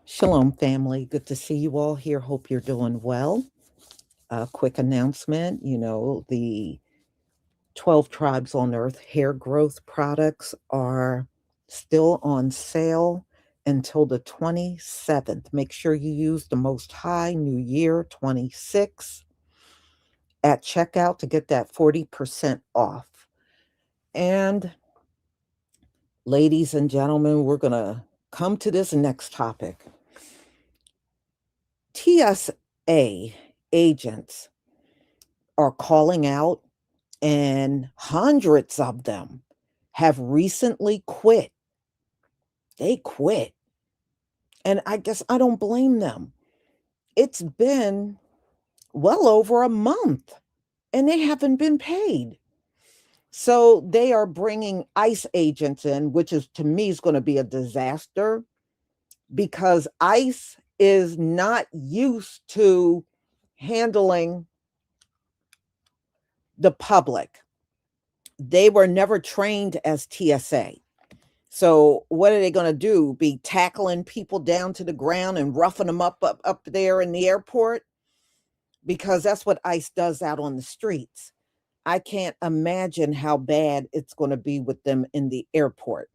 Shalom, family. Good to see you all here. Hope you're doing well. A quick announcement the 12 Tribes on Earth hair growth products are still on sale until the 27th. Make sure you use the Most High New Year 26 at checkout to get that 40% off. And, ladies and gentlemen, we're going to come to this next topic. TSA agents are calling out, and hundreds of them have recently quit. They quit. And I guess I don't blame them. It's been well over a month and they haven't been paid. So they are bringing ICE agents in, which is to me is going to be a disaster because ICE is not used to handling the public. They were never trained as TSA. So what are they going to do? Be tackling people down to the ground and roughing them up there in the airport? Because that's what ICE does out on the streets. I can't imagine how bad it's going to be with them in the airport.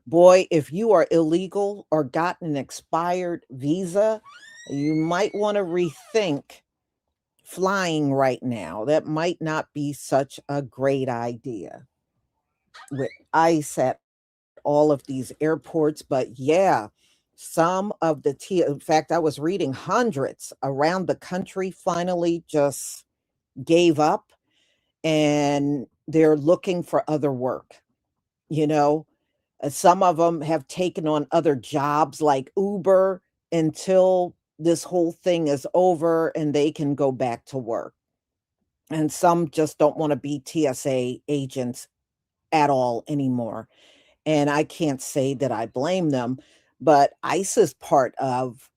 Boy, if you are illegal or got an expired visa, you might want to rethink flying right now. That might not be such a great idea with ICE at all of these airports. But yeah, some of the in fact, I was reading hundreds around the country finally just gave up and they're looking for other work. You know, some of them have taken on other jobs like Uber until this whole thing is over and they can go back to work. And some just don't want to be TSA agents at all anymore. And I can't say that I blame them, but ICE is part of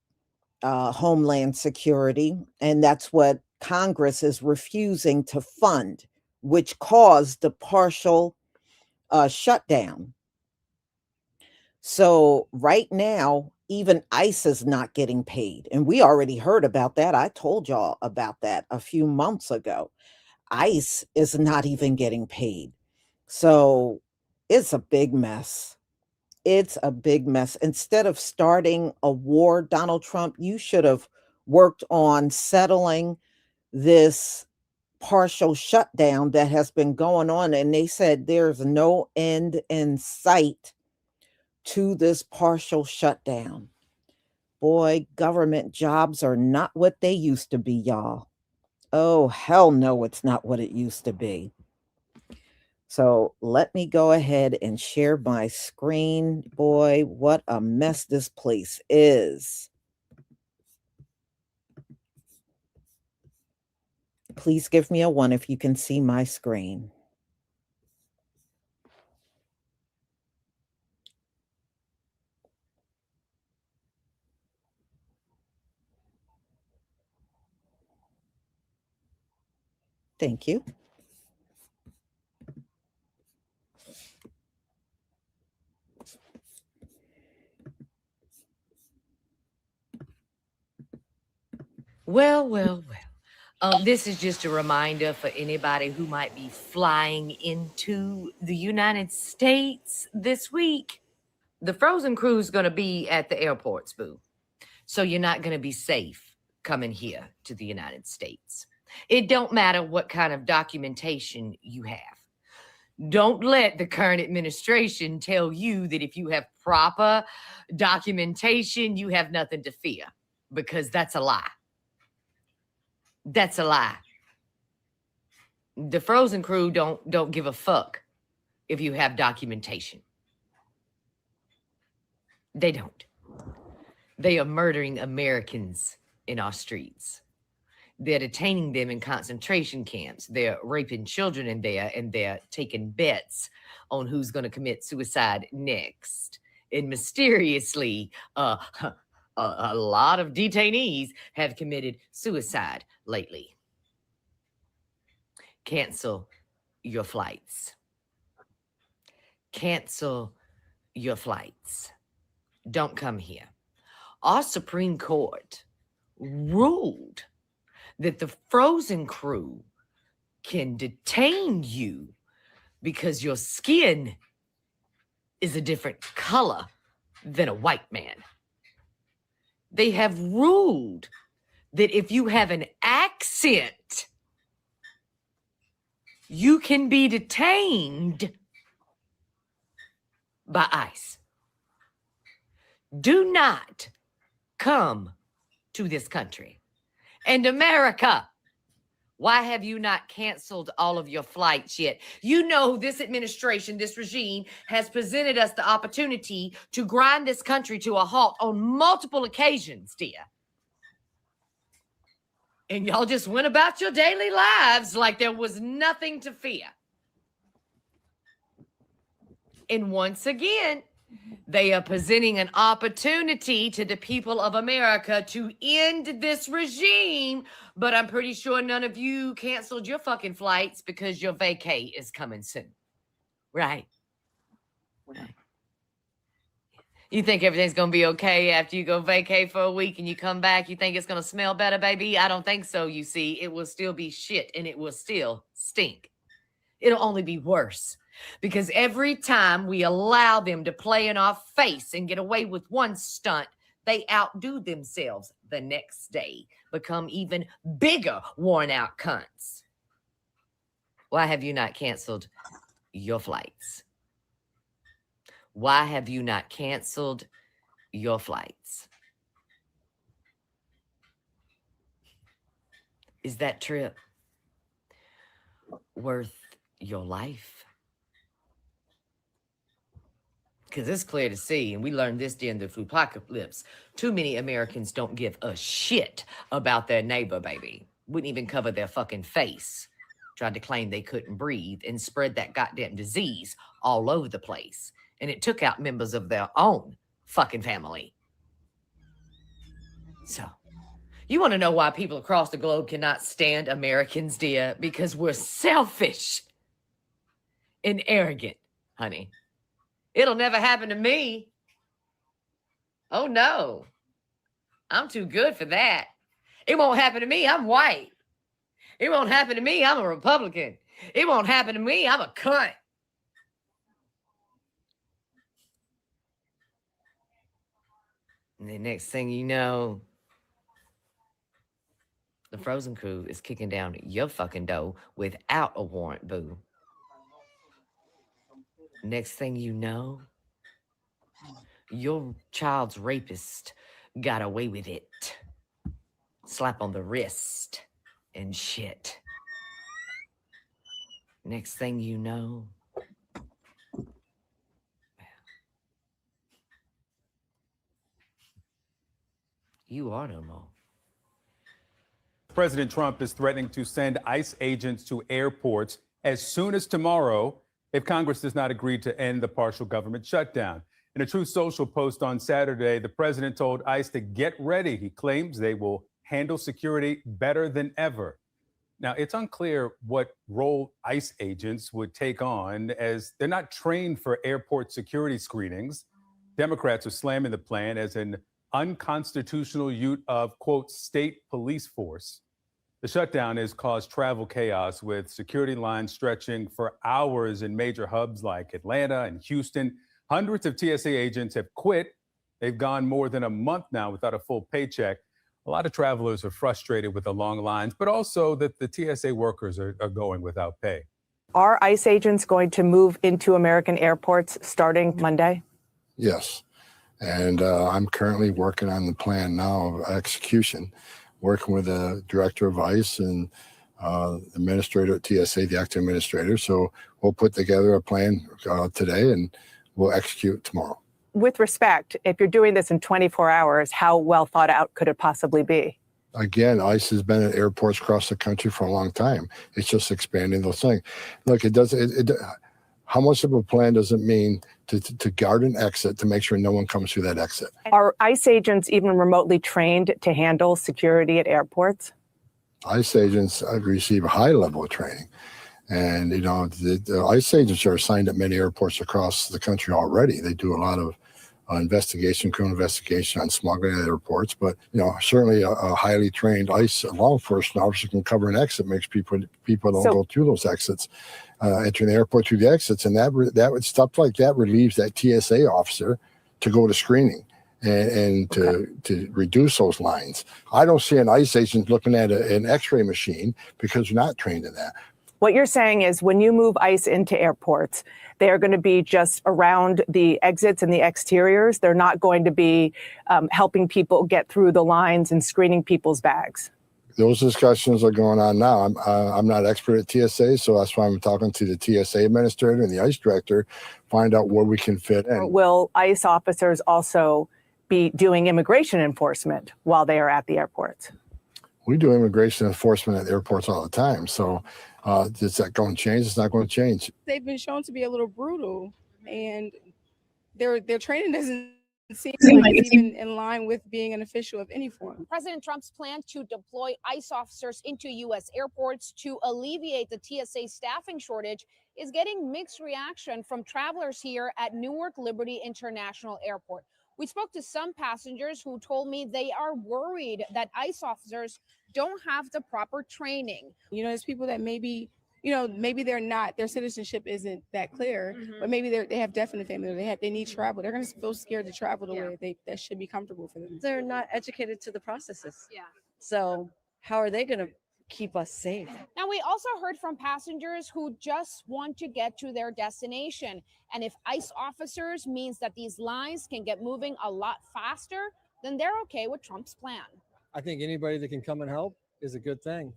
Homeland Security, and that's what Congress is refusing to fund, which caused the partial shutdown. So right now, even ICE is not getting paid. And we already heard about that. I told y'all about that a few months ago. ICE is not even getting paid. So it's a big mess. It's a big mess. Instead of starting a war, Donald Trump, you should have worked on settling this partial shutdown that has been going on. And they said there's no end in sight to this partial shutdown. Boy, government jobs are not what they used to be, y'all. Oh, hell no, it's not what it used to be. So let me go ahead and share my screen. Boy, what a mess this place is. Please give me a 1 if you can see my screen. Thank you. Well. This is just a reminder for anybody who might be flying into the United States this week. The Frozen Cruise is going to be at the airports, boo. So you're not going to be safe coming here to the United States. It don't matter what kind of documentation you have. Don't let the current administration tell you that if you have proper documentation, you have nothing to fear, because that's a lie. That's a lie. The Frozen crew don't give a fuck if you have documentation. They don't. They are murdering Americans in our streets. They're detaining them in concentration camps. They're raping children in there, and they're taking bets on who's going to commit suicide next. And mysteriously, a lot of detainees have committed suicide lately. Cancel your flights. Cancel your flights. Don't come here. our Supreme Court ruled that the frozen crew can detain you because your skin is a different color than a white man. They have ruled that if you have an accent, you can be detained by ICE. Do not come to this country. And America, why have you not canceled all of your flights yet? You know, this administration, this regime has presented us the opportunity to grind this country to a halt on multiple occasions, dear. And y'all just went about your daily lives like there was nothing to fear. And once again, they are presenting an opportunity to the people of America to end this regime. But I'm pretty sure none of you canceled your fucking flights because your vacay is coming soon. Right? Right. You think everything's going to be okay after you go vacay for a week and you come back? You think it's going to smell better, baby? I don't think so, you see. It will still be shit and it will still stink. It'll only be worse. Because every time we allow them to play in our face and get away with one stunt, they outdo themselves the next day, become even bigger, worn out cunts. Why have you not canceled your flights? Why have you not canceled your flights? Is that trip worth your life? Because it's clear to see, and we learned this during the apocalypse, too many Americans don't give a shit about their neighbor, baby. Wouldn't even cover their fucking face. Tried to claim they couldn't breathe and spread that goddamn disease all over the place. And it took out members of their own fucking family. So, you want to know why people across the globe cannot stand Americans, dear? Because we're selfish and arrogant, honey. It'll never happen to me. Oh, no. I'm too good for that. It won't happen to me. I'm white. It won't happen to me. I'm a Republican. It won't happen to me. I'm a cunt. And the next thing you know, the frozen crew is kicking down your fucking door without a warrant, boo. Next thing you know, your child's rapist got away with it. Slap on the wrist and shit. Next thing you know, you are no more. President Trump is threatening to send ICE agents to airports as soon as tomorrow if Congress does not agree to end the partial government shutdown. In a Truth Social post on Saturday, the president told ICE to get ready. He claims they will handle security better than ever. Now, it's unclear what role ICE agents would take on, as they're not trained for airport security screenings. Democrats are slamming the plan as an unconstitutional use of, quote, state police force. The shutdown has caused travel chaos, with security lines stretching for hours in major hubs like Atlanta and Houston. Hundreds of TSA agents have quit. They've gone more than a month now without a full paycheck. A lot of travelers are frustrated with the long lines, but also that the TSA workers are going without pay. Are ICE agents going to move into American airports starting Monday? Yes. And I'm currently working on the plan now of execution, working with the director of ICE and administrator at TSA, the acting administrator. So we'll put together a plan today and we'll execute tomorrow. With respect, if you're doing this in 24 hours, how well thought out could it possibly be? Again, ICE has been at airports across the country for a long time. It's just expanding those things. Look, how much of a plan does it mean to guard an exit to make sure no one comes through that exit? Are ICE agents even remotely trained to handle security at airports? ICE agents receive a high level of training. And, the ICE agents are assigned at many airports across the country already. They do a lot of criminal investigation on smuggling at airports. But certainly a highly trained ICE law enforcement officer can cover an exit, makes people don't go through those exits, entering the airport through the exits, and that stuff like that relieves that TSA officer to go to screening and to reduce those lines. I don't see an ICE agent looking at an X-ray machine because they're not trained in that. What you're saying is when you move ICE into airports, they are going to be just around the exits and the exteriors. They're not going to be helping people get through the lines and screening people's bags. Those discussions are going on now. I'm not expert at TSA, so that's why I'm talking to the TSA administrator and the ICE director, find out where we can fit in. Will ICE officers also be doing immigration enforcement while they are at the airports? We do immigration enforcement at airports all the time. So is that going to change? It's not going to change. They've been shown to be a little brutal, and their training doesn't seem like it's even in line with being an official of any form. President Trump's plan to deploy ICE officers into U.S. airports to alleviate the TSA staffing shortage is getting mixed reaction from travelers here at Newark Liberty International Airport. We spoke to some passengers who told me they are worried that ICE officers don't have the proper training. There's people that maybe they're not, their citizenship isn't that clear, but maybe they have definite family, they need travel. They're going to feel scared to travel the way that should be comfortable for them. They're not educated to the processes. Yeah. So how are they going to keep us safe? Now, we also heard from passengers who just want to get to their destination. And if ICE officers means that these lines can get moving a lot faster, then they're okay with Trump's plan. I think anybody that can come and help is a good thing.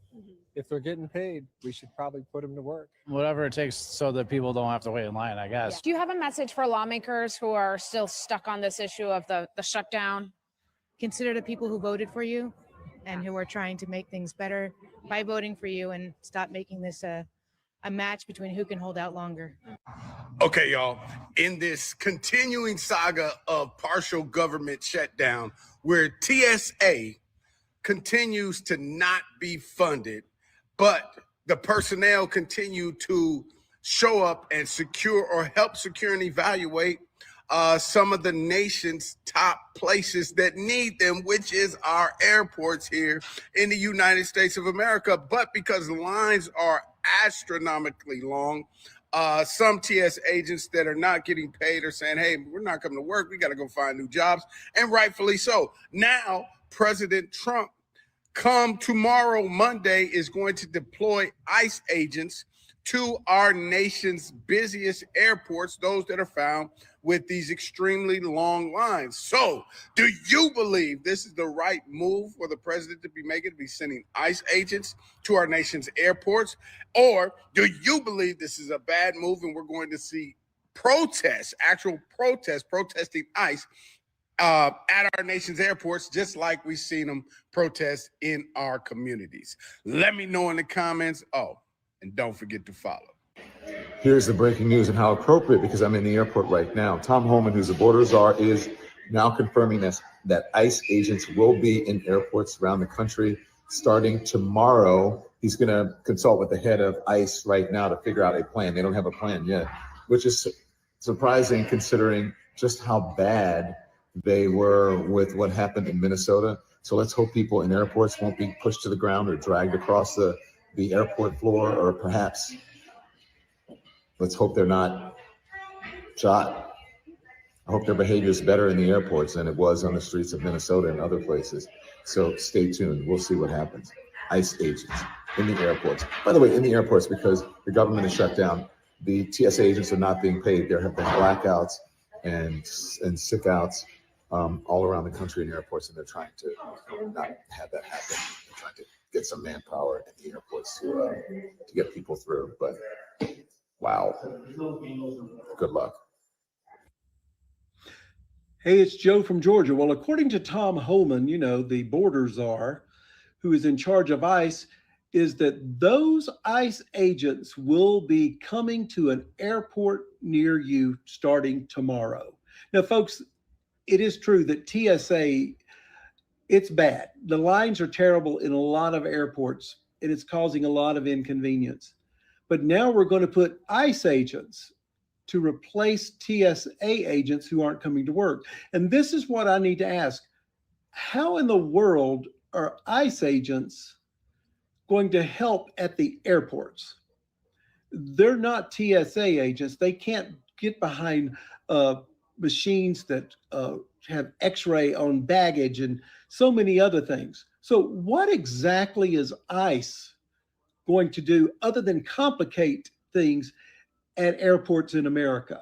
If they're getting paid, we should probably put them to work. Whatever it takes so that people don't have to wait in line, I guess. Yeah. Do you have a message for lawmakers who are still stuck on this issue of the shutdown? Consider the people who voted for you and who are trying to make things better by voting for you, and stop making this a match between who can hold out longer. Okay, y'all, in this continuing saga of partial government shutdown, where TSA continues to not be funded, but the personnel continue to show up and secure or help secure and evaluate some of the nation's top places that need them, which is our airports here in the United States of America. But because the lines are astronomically long, some TS agents that are not getting paid are saying, hey, we're not coming to work. We got to go find new jobs. And rightfully so. Now, President Trump, come tomorrow, Monday, is going to deploy ICE agents to our nation's busiest airports, those that are found with these extremely long lines. So do you believe this is the right move for the president to be making, to be sending ICE agents to our nation's airports? Or do you believe this is a bad move and we're going to see protests, actual protests, protesting ICE at our nation's airports, just like we've seen them protest in our communities? Let me know in the comments. Oh, and don't forget to follow. Here's the breaking news and how appropriate, because I'm in the airport right now. Tom Homan, who's the border czar, is now confirming this, that ICE agents will be in airports around the country starting tomorrow. He's going to consult with the head of ICE right now to figure out a plan. They don't have a plan yet, which is surprising considering just how bad they were with what happened in Minnesota. So let's hope people in airports won't be pushed to the ground or dragged across the airport floor, or perhaps let's hope they're not shot. I hope their behavior is better in the airports than it was on the streets of Minnesota and other places. So stay tuned. We'll see what happens. ICE agents in the airports. By the way, in the airports, because the government is shut down, the TSA agents are not being paid. There have been blackouts and sick outs all around the country in airports, and they're trying to not have that happen. They're trying to get some manpower in the airports to get people through. But wow, good luck. Hey, it's Joe from Georgia. Well, according to Tom Homan, the border czar who is in charge of ICE, is that those ICE agents will be coming to an airport near you starting tomorrow. Now, folks, it is true that TSA, it's bad. The lines are terrible in a lot of airports, and it's causing a lot of inconvenience. But now we're going to put ICE agents to replace TSA agents who aren't coming to work. And this is what I need to ask. How in the world are ICE agents going to help at the airports? They're not TSA agents. They can't get behind machines that have x-ray on baggage and so many other things. So what exactly is ICE going to do other than complicate things at airports in America?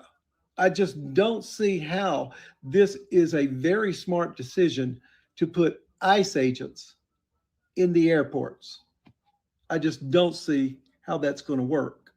I just don't see how this is a very smart decision to put ICE agents in the airports. I just don't see how that's going to work.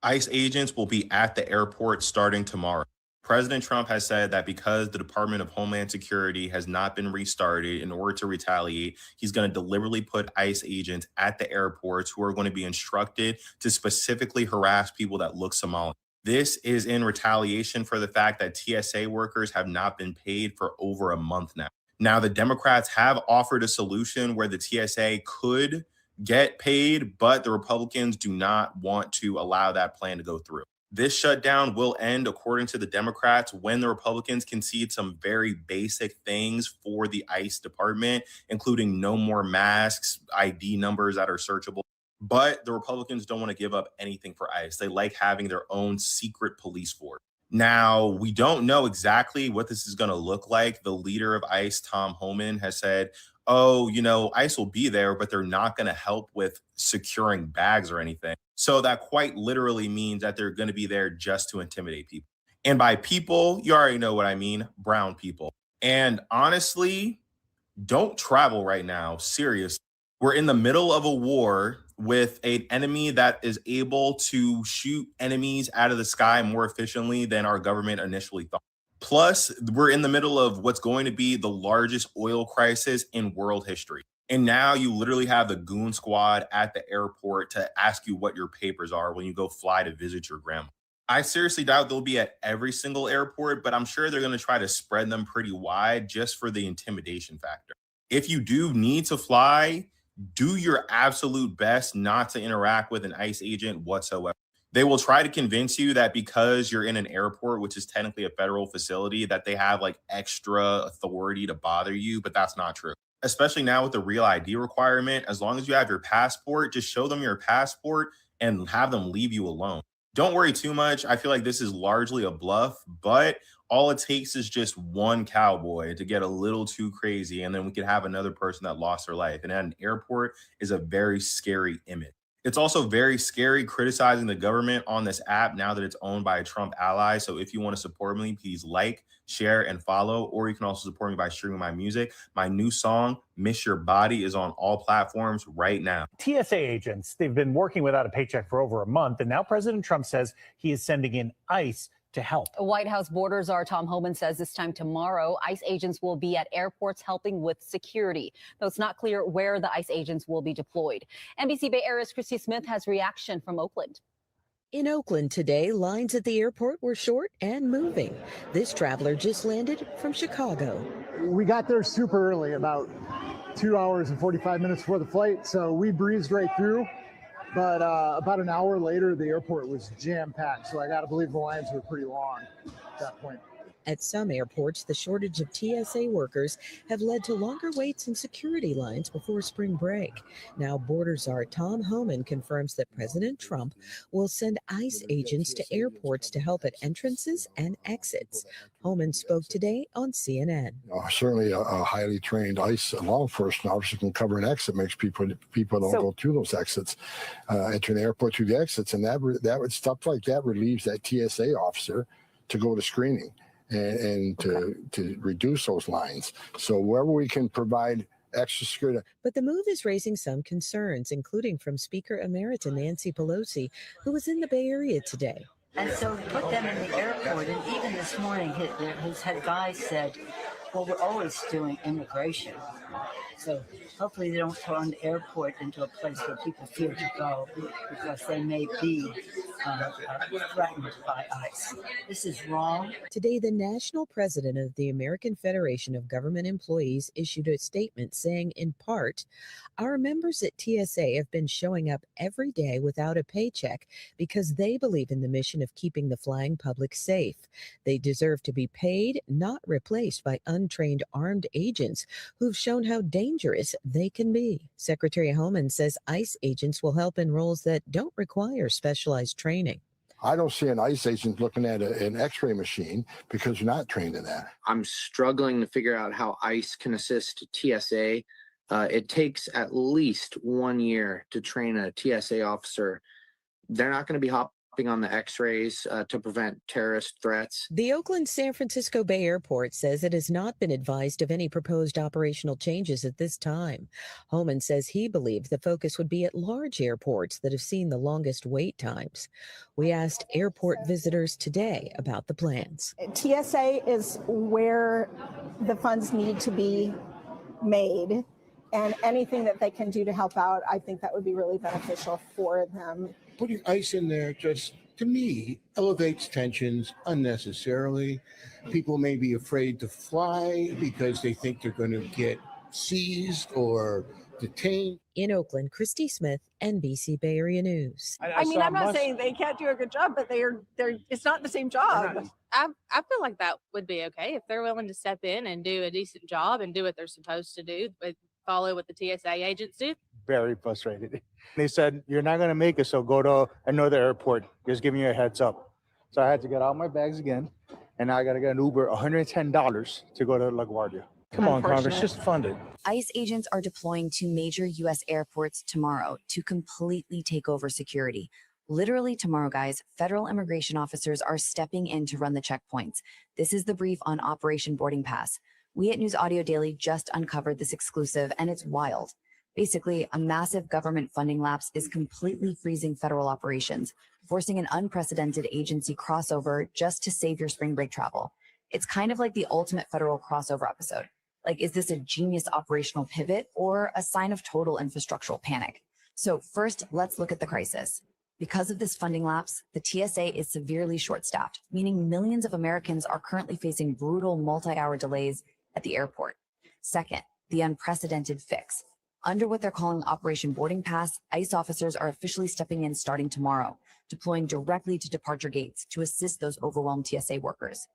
ICE agents will be at the airport starting tomorrow. President Trump has said that because the Department of Homeland Security has not been restarted, in order to retaliate, he's going to deliberately put ICE agents at the airports who are going to be instructed to specifically harass people that look Somali. This is in retaliation for the fact that TSA workers have not been paid for over a month now. Now, the Democrats have offered a solution where the TSA could get paid, but the Republicans do not want to allow that plan to go through. This shutdown will end, according to the Democrats, when the Republicans concede some very basic things for the ICE department, including no more masks, ID numbers that are searchable. But the Republicans don't want to give up anything for ICE. They like having their own secret police force. Now, we don't know exactly what this is going to look like. The leader of ICE, Tom Homan, has said, oh, ICE will be there, but they're not going to help with securing bags or anything. So that quite literally means that they're going to be there just to intimidate people. And by people, you already know what I mean, brown people. And honestly, don't travel right now. Seriously. We're in the middle of a war with an enemy that is able to shoot enemies out of the sky more efficiently than our government initially thought. Plus, we're in the middle of what's going to be the largest oil crisis in world history. And now you literally have the goon squad at the airport to ask you what your papers are when you go fly to visit your grandma. I seriously doubt they'll be at every single airport, but I'm sure they're going to try to spread them pretty wide just for the intimidation factor. If you do need to fly, do your absolute best not to interact with an ICE agent whatsoever. They will try to convince you that because you're in an airport, which is technically a federal facility, that they have like extra authority to bother you, but that's not true. Especially now with the real ID requirement, as long as you have your passport, just show them your passport and have them leave you alone. Don't worry too much. I feel like this is largely a bluff, but all it takes is just one cowboy to get a little too crazy, and then we could have another person that lost their life. And at an airport is a very scary image. It's also very scary criticizing the government on this app now that it's owned by a Trump ally. So if you want to support me, please like, share, and follow. Or you can also support me by streaming my music. My new song, Miss Your Body, is on all platforms right now. TSA agents, they've been working without a paycheck for over a month, and now President Trump says he is sending in ICE to help. White House border czar Tom Homan says this time tomorrow, ICE agents will be at airports helping with security, though it's not clear where the ICE agents will be deployed. NBC Bay Area's Christy Smith has reaction from Oakland. In Oakland today, lines at the airport were short and moving. This traveler just landed from Chicago. We got there super early, about 2 hours and 45 minutes before the flight, so we breezed right through. But about an hour later, the airport was jam-packed, so I got to believe the lines were pretty long at that point. At some airports, the shortage of TSA workers have led to longer waits and security lines before spring break. Now, border czar Tom Homan confirms that President Trump will send ICE agents to airports to help at entrances and exits. Homan spoke today on CNN. Certainly a highly trained ICE law enforcement officer can cover an exit, makes people don't go through those exits, enter the airport through the exits, and that would stuff like that relieves that TSA officer to go to screening and to reduce those lines. So wherever we can provide extra security. But the move is raising some concerns, including from Speaker Emerita Nancy Pelosi, who was in the Bay Area today. And so put them in the airport, and even this morning his head guy said, well, we're always doing immigration. So hopefully they don't turn the airport into a place where people fear to go because they may be threatened by ICE. This is wrong. Today, the national president of the American Federation of Government Employees issued a statement saying, in part, our members at TSA have been showing up every day without a paycheck because they believe in the mission of keeping the flying public safe. They deserve to be paid, not replaced by untrained armed agents who've shown how dangerous they can be. Secretary Homan says ICE agents will help in roles that don't require specialized training. I don't see an ICE agent looking at an x-ray machine because you're not trained in that. I'm struggling to figure out how ICE can assist TSA. It takes at least 1 year to train a TSA officer. They're not going to be hopping on the x-rays to prevent terrorist threats. The Oakland San Francisco Bay Airport says it has not been advised of any proposed operational changes at this time. Homan says he believes the focus would be at large airports that have seen the longest wait times. We asked airport visitors today about the plans. TSA is where the funds need to be made, and anything that they can do to help out, I think that would be really beneficial for them. Putting ICE in there just, to me, elevates tensions unnecessarily. People may be afraid to fly because they think they're going to get seized or detained. In Oakland, Christy Smith, NBC Bay Area News. I mean, I'm not saying they can't do a good job, but they're it's not the same job. I feel like that would be okay if they're willing to step in and do a decent job and do what they're supposed to do, but follow what the TSA agents do. Very frustrated. They said, you're not going to make it, so go to another airport. Just giving you a heads up. So I had to get all my bags again, and now I got to get an Uber, $110 to go to LaGuardia. Come on, Congress, just fund it. ICE agents are deploying to major U.S. airports tomorrow to completely take over security. Literally tomorrow, guys, federal immigration officers are stepping in to run the checkpoints. This is the brief on Operation Boarding Pass. We at News Audio Daily just uncovered this exclusive, and it's wild. Basically, a massive government funding lapse is completely freezing federal operations, forcing an unprecedented agency crossover just to save your spring break travel. It's kind of like the ultimate federal crossover episode. Like, is this a genius operational pivot or a sign of total infrastructural panic? So first, let's look at the crisis. Because of this funding lapse, the TSA is severely short-staffed, meaning millions of Americans are currently facing brutal multi-hour delays at the airport. Second, the unprecedented fix. Under what they're calling Operation Boarding Pass, ICE officers are officially stepping in starting tomorrow, deploying directly to departure gates to assist those overwhelmed TSA workers.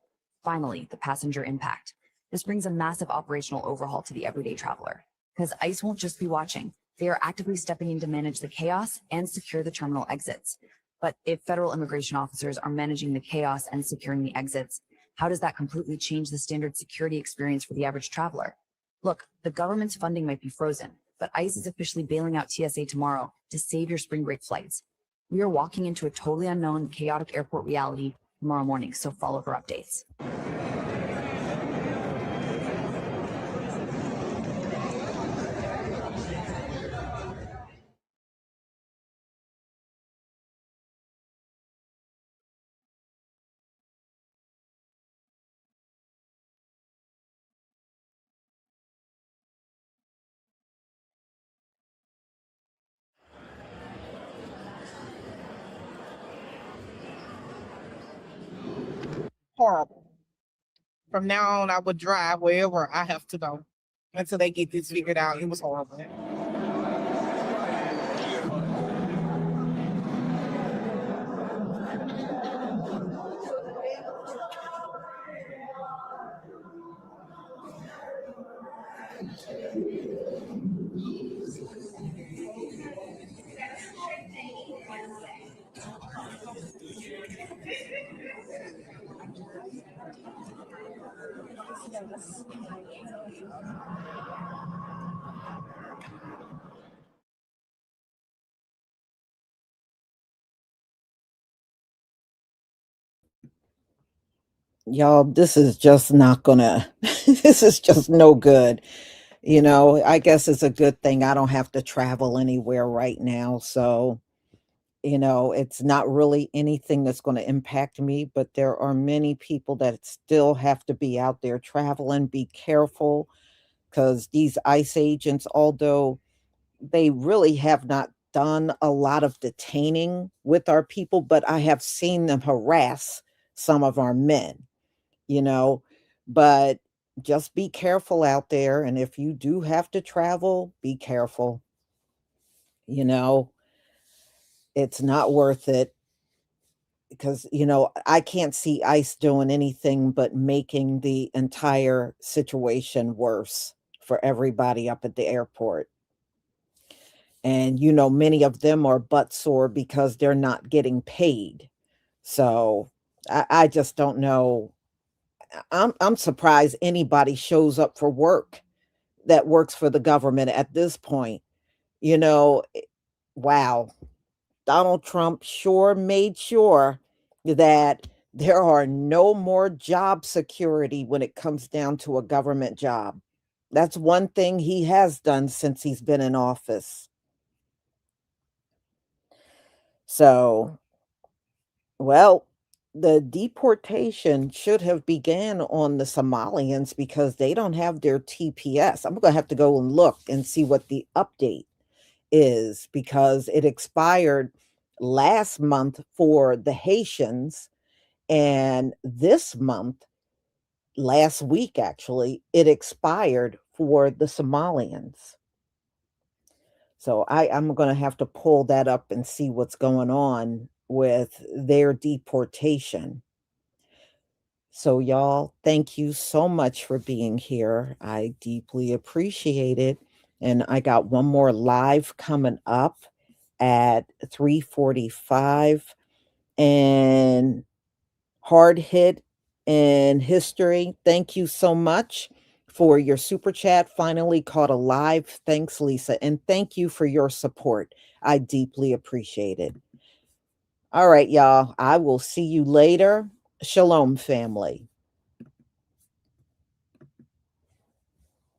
Finally, the passenger impact. This brings a massive operational overhaul to the everyday traveler, because ICE won't just be watching. They are actively stepping in to manage the chaos and secure the terminal exits. But if federal immigration officers are managing the chaos and securing the exits, how does that completely change the standard security experience for the average traveler? Look, the government's funding might be frozen, but ICE is officially bailing out TSA tomorrow to save your spring break flights. We are walking into a totally unknown, chaotic airport reality tomorrow morning, so follow for updates. Horrible. From now on, I would drive wherever I have to go until they get this figured out. It was horrible. Y'all, this is just not gonna, this is just no good. You know, I guess it's a good thing I don't have to travel anywhere right now. So, you know, it's not really anything that's going to impact me, but there are many people that still have to be out there traveling. Be careful, because these ICE agents, although they really have not done a lot of detaining with our people, but I have seen them harass some of our men, you know. But just be careful out there. And if you do have to travel, be careful. You know, it's not worth it because, I can't see ICE doing anything but making the entire situation worse for everybody up at the airport. And, many of them are butt sore because they're not getting paid. So I just don't know. I'm surprised anybody shows up for work that works for the government at this point. You know, eh, wow. Donald Trump sure made sure that there are no more job security when it comes down to a government job. That's one thing he has done since he's been in office. So, well, the deportation should have began on the Somalians because they don't have their TPS. I'm going to have to go and look and see what the update is because it expired last month for the Haitians, and this month, last week actually, it expired for the Somalians. So I'm going to have to pull that up and see what's going on with their deportation. So, y'all, thank you so much for being here. I deeply appreciate it. And I got one more live coming up at 3:45, and hard hit in history. Thank you so much for your super chat. Finally caught a live. Thanks, Lisa. And thank you for your support. I deeply appreciate it. All right, y'all. I will see you later. Shalom, family.